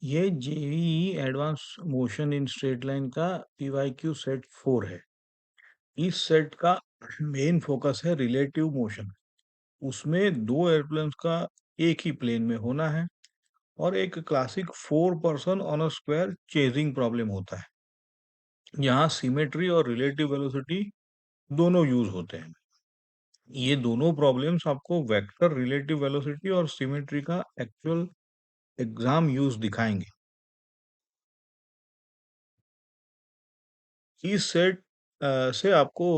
ये JEE advance motion in straight line का PYQ set 4 है। इस सेट का मेन फोकस है रिलेटिव मोशन। उसमें दो एयरप्लेन्स का एक ही प्लेन में होना है और एक classic 4 person on a square chasing problem होता है। यहाँ सिमेट्री और रिलेटिव वेलोसिटी दोनों यूज होते हैं। ये दोनों प्रॉब्लम्स आपको वेक्टर रिलेटिव वेलोसिटी और सिमेट्री का एक्चुअल एग्जाम यूज दिखाएंगे। इस सेट से आपको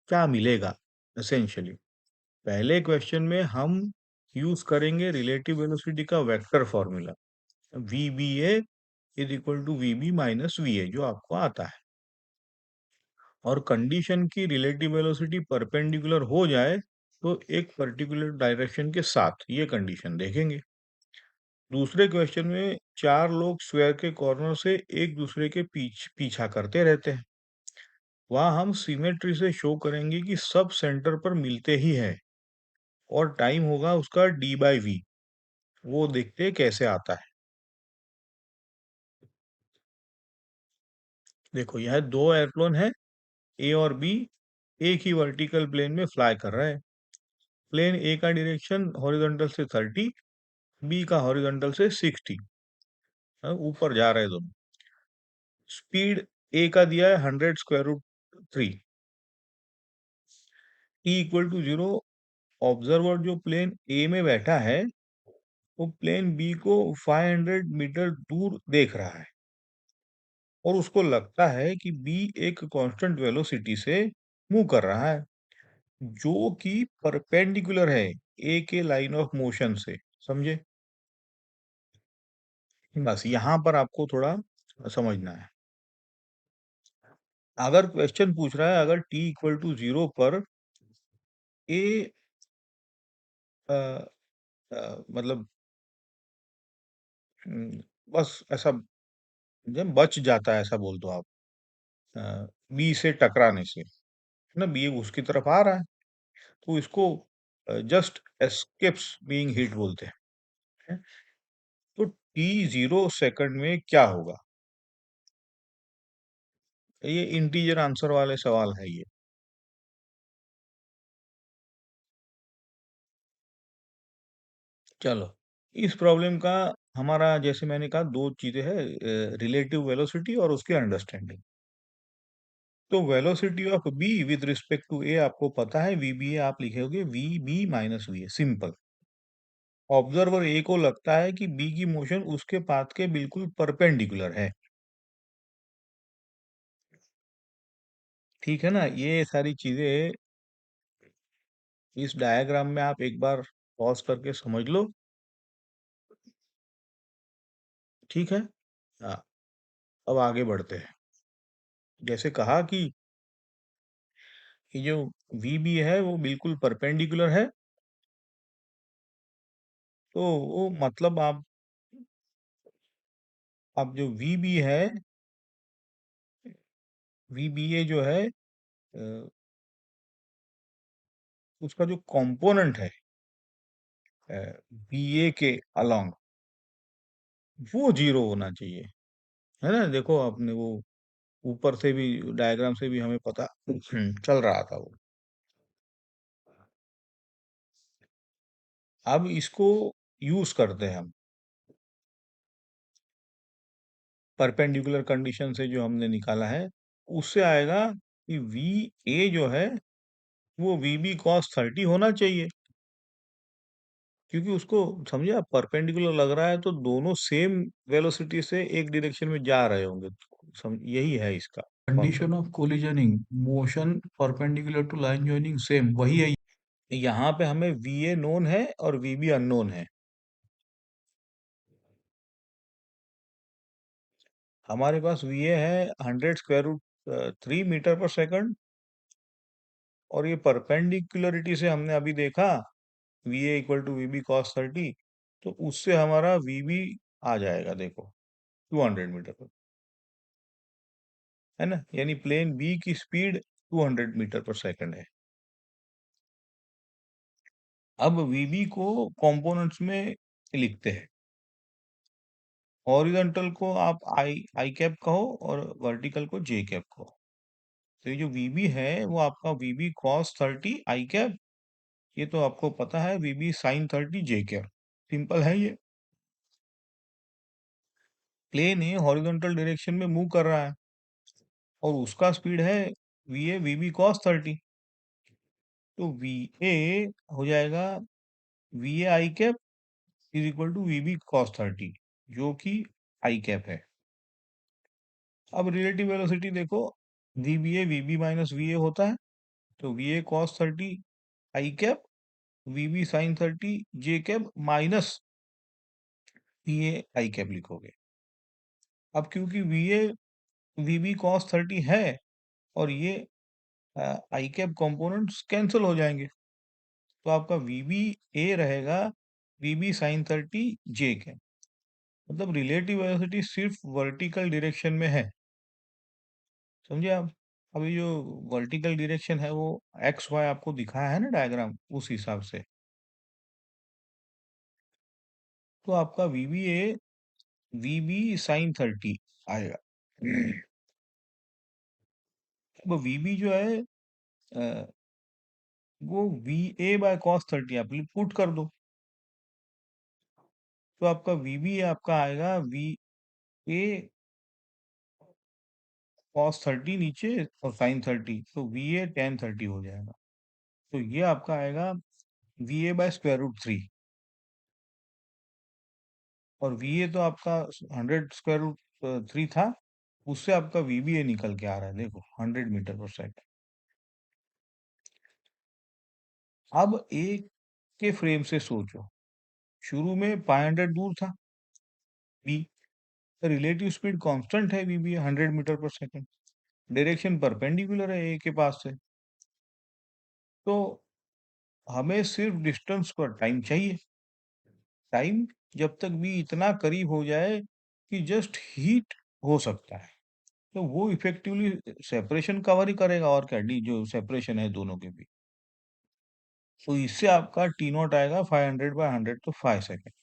क्या मिलेगा एसेंशियली? पहले क्वेश्चन में हम यूज करेंगे रिलेटिव वेलोसिटी का vector formula V B A is equal to V B minus V A, जो आपको आता है। और कंडीशन की रिलेटिव वेलोसिटी परपेंडिकुलर हो जाए तो एक पर्टिकुलर डायरेक्शन के साथ, ये कंडीशन देखेंगे। दूसरे क्वेश्चन में चार लोग स्क्वायर के कॉर्नर से एक दूसरे के पीछा करते रहते हैं। वहां हम सिमेट्री से शो करेंगे कि सब सेंटर पर मिलते ही है और टाइम होगा उसका डी बाई वी। वो देखते हैं कैसे आता है। देखो, यह दो एयरप्लेन है, ए और बी, एक ही वर्टिकल प्लेन में फ्लाई कर रहे हैं। प्लेन ए का डायरेक्शन हॉरिजॉन्टल से 30, बी का हॉरिजॉन्टल से 60। ऊपर जा रहे हैं दोनों। स्पीड ए का दिया है 100√3। T equal to 0। ऑब्जर्वर जो प्लेन ए में बैठा है वो प्लेन बी को 500 मीटर दूर देख रहा है और उसको लगता है कि बी एक कांस्टेंट वेलोसिटी से मूव कर रहा है, जो कि परपेंडिकुलर है ए के लाइन ऑफ मोशन से। समझे? बस यहाँ पर आपको थोड़ा समझना है। अगर क्वेश्चन पूछ रहा है अगर t इक्वल टू 0 पर ए मतलब बस ऐसा जब बच जाता है, ऐसा बोल दो आप, बी से टकराने से, है ना, बी उसकी तरफ आ रहा है तो इसको जस्ट एस्केप्स बीइंग हिट बोलते हैं। तो t 0 सेकंड में क्या होगा? ये इंटीजर आंसर वाले सवाल है ये। चलो, इस प्रॉब्लम का हमारा, जैसे मैंने कहा, दो चीजें हैं, रिलेटिव वेलोसिटी और उसकी अंडरस्टैंडिंग। तो velocity of B with respect to A आपको पता है, वी बी ए आप लिखेंगे V B minus V A, simple. Observer A को लगता है कि बी की मोशन उसके पाथ के बिल्कुल परपेंडिकुलर है। ठीक है ना? ये सारी चीजें इस डायग्राम में आप एक बार पॉज करके समझ लो। ठीक है? हाँ, अब आगे बढ़ते हैं। जैसे कहा कि ये जो वी बी है वो बिल्कुल परपेंडिकुलर है, तो वो मतलब आप जो वी बी है, वी बी ए जो है, उसका जो कंपोनेंट है बी ए के अलोंग, वो जीरो होना चाहिए। है ना? देखो, आपने वो ऊपर से भी, डायग्राम से भी हमें पता चल रहा था वो। अब इसको यूज करते हैं हम परपेंडिकुलर कंडीशन से, जो हमने निकाला है उससे आएगा कि वी ए जो है वो वी बी कॉस 30 होना चाहिए, क्योंकि उसको, समझे आप, परपेंडिकुलर लग रहा है तो दोनों सेम वेलोसिटी से एक डायरेक्शन में जा रहे होंगे। यही है इसका condition of collisioning, motion perpendicular to line joining same, वही है। यहाँ पे हमें वी ए नोन है और वी बी अननोन है। हमारे पास वी ए है 100√3 मीटर पर सेकंड, और ये परपेंडिकुलरिटी से हमने अभी देखा V A equal to V B cos 30, तो उससे हमारा वी बी आ जाएगा, देखो, 200 मीटर पर, है ना? यानी प्लेन बी की स्पीड 200 मीटर पर सेकंड है। अब वी बी को कंपोनेंट्स में लिखते हैं। हॉरिजॉन्टल को आप आई आई कैप कहो और वर्टिकल को जे कैप कहो। तो ये जो वीबी है वो आपका वीबी कॉस 30 आई कैप, ये तो आपको पता है वीबी साइन 30 जे कैप। सिंपल है ये। प्लेन है हॉरिजॉन्टल डायरेक्शन में मूव कर रहा है और उसका स्पीड है वी ए वीबी कॉस 30। तो वी ए हो जाएगा V A I cap is equal to VB cos 30, जो कि आई कैप है। अब रिलेटिव वेलोसिटी देखो, VBA VB minus V A होता है, तो V A cos 30 I cap VB sine 30 J cap minus V A I cap लिखोगे। अब क्योंकि वी ए वीबी कॉस 30 है और ये आई कैप कंपोनेंट्स कैंसिल हो जाएंगे, तो आपका वीबी ए रहेगा वीबी साइन 30 जे कैप। मतलब रिलेटिव वेलोसिटी सिर्फ वर्टिकल डायरेक्शन में है, समझे आप। अभी जो वर्टिकल डायरेक्शन है वो एक्स वाई आपको दिखाया है ना डायग्राम, उस हिसाब से। तो आपका वीबी ए वीबी साइन 30 आएगा। अब वीबी जो है अ, वो वी ए बाय कॉस 30 आप पुट कर दो, तो आपका वीबी आपका आएगा वी ए कॉस 30 नीचे और साइन 30, तो वी ए टेन 30 हो जाएगा। तो ये आपका आएगा V A by square root 3, और वी ए तो आपका 100 स्क्वायर रूट 3 था, उससे आपका वीबी ए निकल के आ रहा है, देखो 100 मीटर पर सेकंड। अब एक के फ्रेम से सोचो, शुरू में 500 दूर था बी, रिलेटिव स्पीड कांस्टेंट है वीबी 100 मीटर पर सेकंड, डायरेक्शन परपेंडिकुलर है ए के पास से, तो हमें सिर्फ डिस्टेंस पर टाइम चाहिए। टाइम जब तक भी इतना करीब हो जाए कि जस्ट हीट हो सकता है, तो वो इफेक्टिवली सेपरेशन कवर ही करेगा, और क्या डी जो सेपरेशन है दोनों के बीच। तो इससे आपका टी नॉट आएगा 500/100, तो 5 सेकेंड।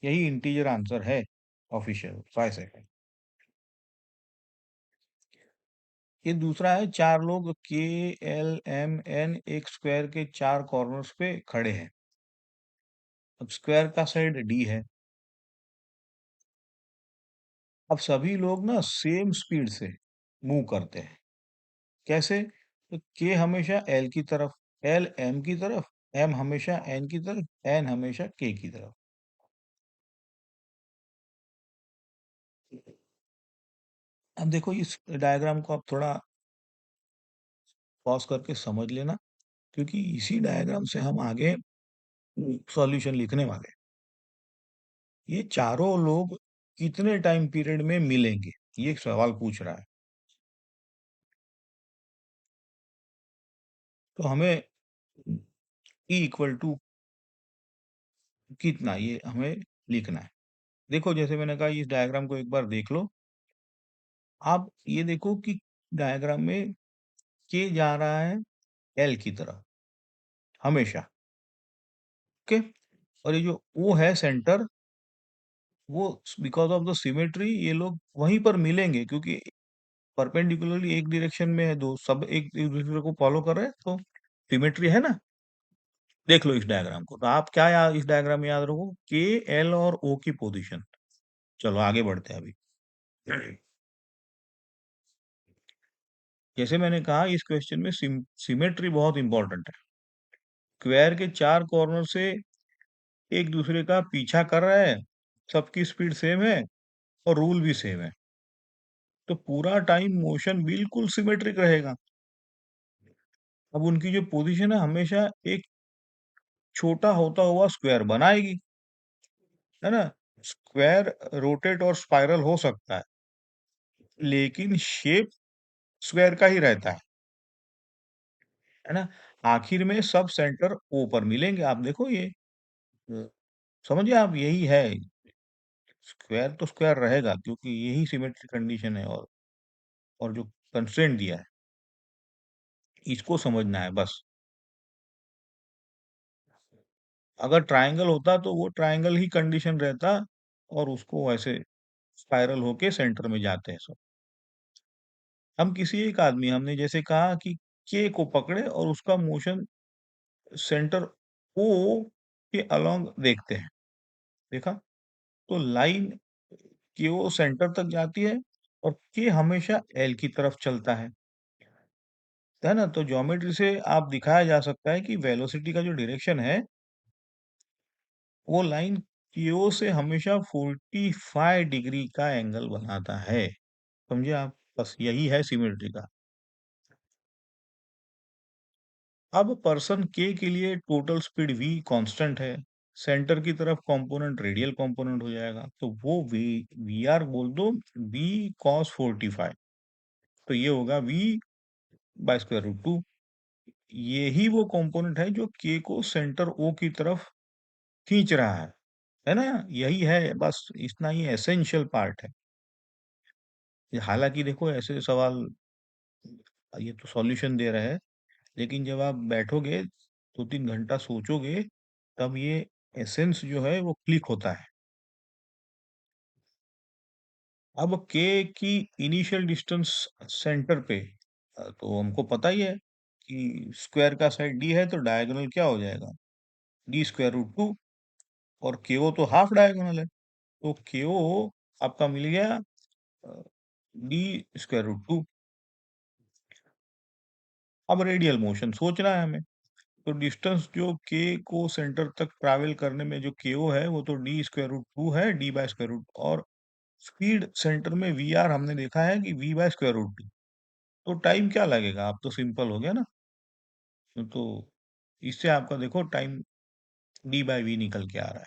यही इंटीजर आंसर है, ऑफिशियल 5 सेकेंड। ये दूसरा है, चार लोग के एल एम एन एक स्क्वायर के चार कॉर्नर्स पे खड़े हैं। अब स्क्वायर का साइड डी है। अब सभी लोग ना सेम स्पीड से मूव करते हैं। कैसे? तो के हमेशा एल की तरफ, एल एम की तरफ, एम हमेशा एन की तरफ, एन हमेशा के की तरफ। अब देखो इस डायग्राम को आप थोड़ा पॉज करके समझ लेना, क्योंकि इसी डायग्राम से हम आगे सॉल्यूशन लिखने वाले हैं। ये चारों लोग कितने टाइम पीरियड में मिलेंगे, ये एक सवाल पूछ रहा है। तो हमें ई इक्वल टू कितना, ये हमें लिखना है। देखो जैसे मैंने कहा, इस डायग्राम को एक बार देख लो। आप ये देखो कि डायग्राम में के जा रहा है एल की तरफ हमेशा, ओके। और ये जो ओ है सेंटर, वो बिकॉज ऑफ द सिमेट्री ये लोग वहीं पर मिलेंगे, क्योंकि परपेंडिकुलरली एक डायरेक्शन में है, दो सब एक एक दूसरे को फॉलो कर रहे हैं, तो सिमेट्री है ना। देख लो इस डायग्राम को, तो आप क्या याद इस डायग्राम में याद रखो, के एल और ओ की पोजीशन। चलो आगे बढ़ते हैं अभी। जैसे मैंने कहा, इस क्वेश्चन में सिमेट्री बहुत इंपॉर्टेंट है। स्क्वायर के चार कॉर्नर से एक दूसरे का पीछा कर रहा है, सबकी स्पीड सेम है और रूल भी सेम है, तो पूरा टाइम मोशन बिल्कुल सिमेट्रिक रहेगा। अब उनकी जो पोजीशन है हमेशा एक छोटा होता हुआ स्क्वायर बनाएगी, है ना। स्क्वायर रोटेट और स्पाइरल हो सकता है, लेकिन शेप स्क्वायर का ही रहता है ना। आखिर में सब सेंटर ओ पर मिलेंगे, आप देखो ये समझिए आप, यही है। स्क्वायर तो स्क्वायर रहेगा, क्योंकि यही सिमेट्री कंडीशन है, और जो कंस्ट्रेंट दिया है, इसको समझना है बस। अगर ट्रायंगल होता तो वो ट्रायंगल ही कंडीशन रहता, और उसको ऐसे स्पाइरल होके सेंटर में जाते हैं सब। हम किसी एक आदमी हमने जैसे कहा कि के को पकड़े और उसका मोशन सेंटर ओ के अलोंग देखते हैं, देखा? तो लाइन केओ सेंटर तक जाती है और के हमेशा एल की तरफ चलता है ना? तो ज्योमेट्री से आप दिखाया जा सकता है कि वेलोसिटी का जो डायरेक्शन है, वो लाइन केओ से हमेशा 45 डिग्री का एंगल बनाता है। समझे आप? बस यही है सिमेट्री का। अब पर्सन के लिए टोटल स्पीड v कांस्टेंट है। सेंटर की तरफ कंपोनेंट रेडियल कंपोनेंट हो जाएगा। तो वो वी आर बोल दो v cos 45। तो ये होगा v बाय स्क्वायर रूट 2। यही वो कंपोनेंट है जो k को सेंटर O की तरफ खींच रहा है ना? यही है, बस इतना ही एसेंशियल पार्ट है। हालाँकि देखो ऐसे सवाल ये तो सॉल्यूशन दे रहा है, लेकिन जब आप बैठोगे 2-3 घंटा सोचोगे, तब ये एसेंस जो है वो क्लिक होता है। अब k की इनिशियल डिस्टेंस सेंटर पे तो हमको पता ही है कि स्क्वायर का साइड d है तो डायगोनल क्या हो जाएगा? d स्क्वायर रूट 2 और ko तो हाफ डायगोनल है। तो ko आपका मिल गया अ, d स्क्वायर रूट 2। अब रेडियल मोशन सोचना है हमें। तो डिस्टेंस जो k को सेंटर तक ट्रैवल करने में जो ko है वो तो d स्क्वायर रूट 2 है, d बाय स्क्वायर रूट और स्पीड सेंटर में वी आर हमने देखा है कि v बाय स्क्वायर रूट 2। तो टाइम क्या लगेगा? अब तो सिंपल हो गया ना। तो इससे आपका देखो टाइम d बाय v निकल के आ रहा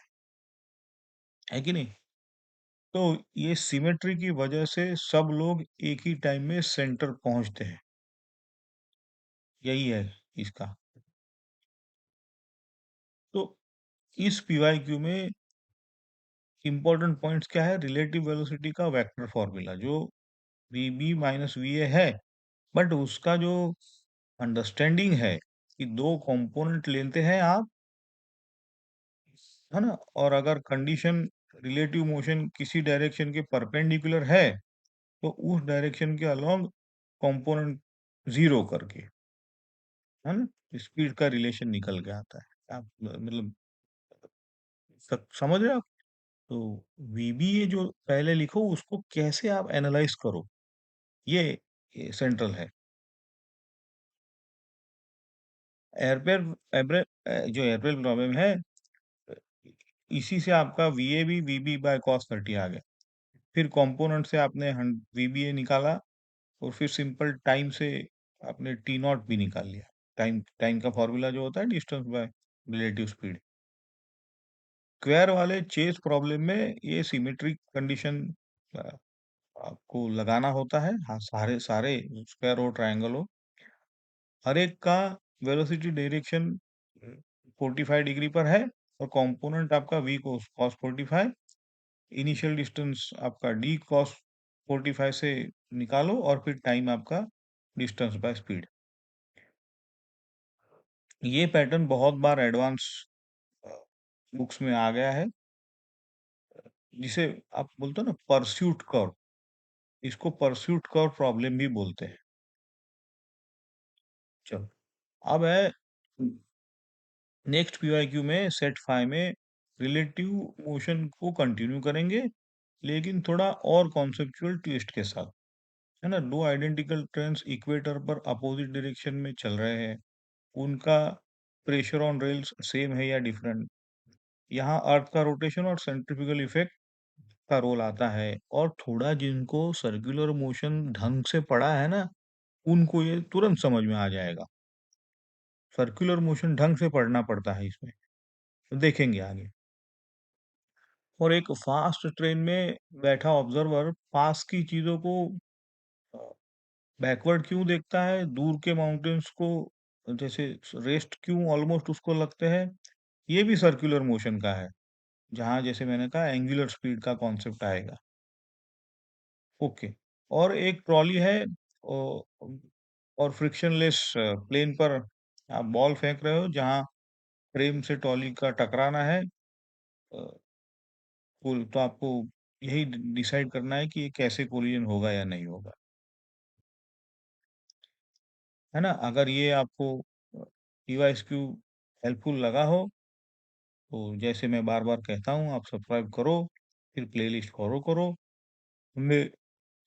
है कि नहीं? तो ये सिमेट्री की वजह से सब लोग एक ही टाइम में सेंटर पहुंचते हैं। यही है इसका। तो इस पीवाईक्यू में इम्पोर्टेंट पॉइंट्स क्या है? रिलेटिव वेलोसिटी का वेक्टर फॉर्मूला जो वीबी माइनस वीए है, बट उसका जो अंडरस्टैंडिंग है कि दो कंपोनेंट लेते हैं आप, है ना? और अगर कंडीशन रिलेटिव मोशन किसी डायरेक्शन के परपेंडिकुलर है, तो उस डायरेक्शन के अलोंग कंपोनेंट जीरो करके, है ना? स्पीड का रिलेशन निकल के आता है। आप मतलब समझ रहे हो आप? तो वीबीए जो पहले लिखो उसको कैसे आप एनालाइज करो, ये सेंट्रल है। एयरपेल एब्रे जो एयरपेल प्रॉब्लम है, इसी से आपका वीए भी वीबी बाय कॉस 30 आ गया। फिर कंपोनेंट से आपने वीबीए निकाला और फिर सिंपल टाइम से आपने टी नॉट भी निकाल लिया। टाइम टाइम का फॉर्मूला जो होता है distance by relative speed. Square वाले चेस प्रॉब्लम में ये सिमेट्रिक कंडीशन आपको लगाना होता है। हाँ, सारे सारे स्क्वायर हो ट्रायंगल हो, हर एक का वेलोसिटी डायरेक्शन 45 डिग्री पर है और कंपोनेंट आपका v cos 45। इनिशियल डिस्टेंस आपका d cos 45 से निकालो और फिर टाइम आपका डिस्टेंस बाय स्पीड। ये पैटर्न बहुत बार एडवांस बुक्स में आ गया है, जिसे आप बोलते हो ना परस्यूट कर्व। इसको परस्यूट कर्व प्रॉब्लम भी बोलते हैं। चलो, अब है नेक्स्ट पीवाईक्यू में सेट 5 में रिलेटिव मोशन को कंटिन्यू करेंगे, लेकिन थोड़ा और कॉन्सेप्चुअल ट्विस्ट के साथ, है ना? दो आइडेंटिकल ट्रेन्स इक्वेटर पर अपोजिट डायरेक्शन में चल रहे हैं, उनका प्रेशर ऑन रेल्स सेम है या डिफरेंट? यहाँ अर्थ का रोटेशन और सेंट्रीफ्यूगल इफेक्ट का रोल आता है। और थोड़ा जिनको सर्कुलर मोशन ढंग से पढ़ा है ना, उनको ये तुरंत समझ में आ जाएगा। सर्कुलर मोशन ढंग से पढ़ना पड़ता है इसमें, तो देखेंगे आगे। और एक फास्ट ट्रेन में बैठा ऑब्जर्वर पास की चीजों को बैकवर्ड क्यों देखता है, दूर के माउंटेन्स को जैसे रेस्ट क्यों ऑलमोस्ट उसको लगते हैं? ये भी सर्कुलर मोशन का है, जहाँ जैसे मैंने कहा एंगुलर स्पीड का कॉन्सेप्ट आएगा। ओके। और एक ट्रॉली है और फ्रिक्शनलेस प्लेन पर आप बॉल फेंक रहे हो, जहाँ फ्रेम से ट्रॉली का टकराना है। तो आपको यही डिसाइड करना है कि ये कैसे कोलिजन होगा या नहीं होगा, है ना? अगर ये आपको पीवाईक्यू हेल्पफुल लगा हो, तो जैसे मैं बार-बार कहता हूँ, आप सब्सक्राइब करो, फिर प्लेलिस्ट फॉलो करो। हमने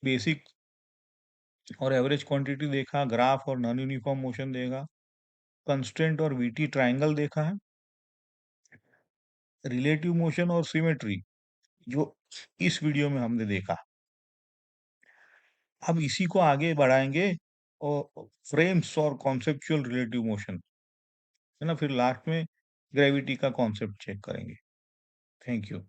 बेसिक और एवरेज क्वांटिटी देखा, ग्राफ और नॉन यूनिफॉर्म मोशन देखा, कंस्ट्रेंट और वीटी ट्रायंगल देखा है, रिलेटिव मोशन और सिमेट्री जो इस वीडियो में हमने देखा। अब इसी को आगे बढ़ाएँगे और फ्रेम्स और कॉन्सेप्चुअल रिलेटिव मोशन, है ना? फिर लास्ट में ग्रेविटी का कॉन्सेप्ट चेक करेंगे। Thank you.